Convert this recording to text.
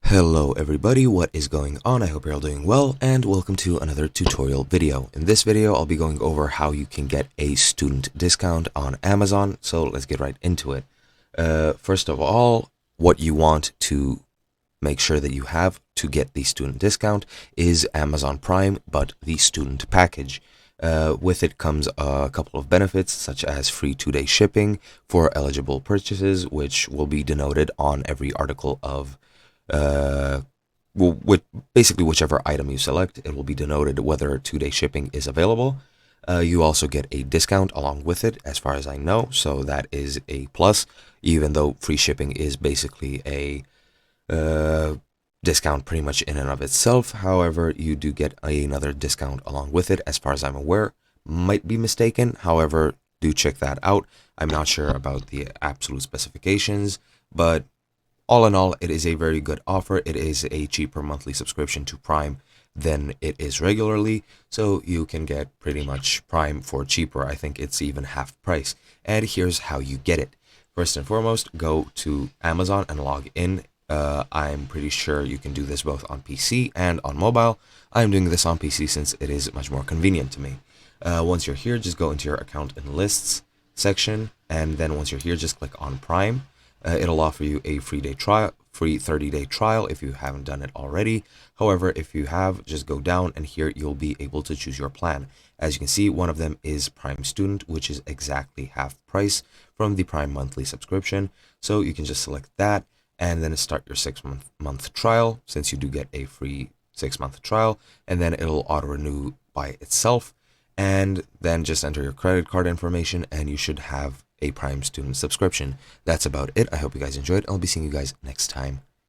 Hello everybody, what is going on? I hope you're all doing well, and welcome to another tutorial video. In this video, I'll be going over how you can get a student discount on Amazon, so let's get right into it. First of all, what you want to make sure that you have to get the student discount is Amazon Prime, but the student package. With it comes a couple of benefits, such as free 2-day shipping for eligible purchases, which will be denoted on every article of basically whichever item you select, it will be denoted whether 2-day shipping is available. You also get a discount along with it, as far as I know, so that is a plus, even though free shipping is basically a discount pretty much in and of itself. However, you do get another discount along with it, as far as I'm aware. Might be mistaken, however, do check that out. I'm not sure about the absolute specifications, but all in all, it is a very good offer. It is a cheaper monthly subscription to Prime than it is regularly, so you can get pretty much Prime for cheaper. I think it's even half price. And here's how you get it. First and foremost, go to Amazon and log in. I'm pretty sure you can do this both on PC and on mobile. I'm doing this on PC since it is much more convenient to me. Once you're here, just go into your account and lists section, and then once you're here, just click on Prime. It'll offer you a free 30-day trial if you haven't done it already. However, if you have, just go down and here you'll be able to choose your plan. As you can see, one of them is Prime Student, which is exactly half price from the Prime monthly subscription. So you can just select that and then start your 6-month trial, since you do get a free 6-month trial, and then it'll auto renew by itself. And then just enter your credit card information and you should have a Prime Student subscription. That's about it. I hope you guys enjoyed. I'll be seeing you guys next time.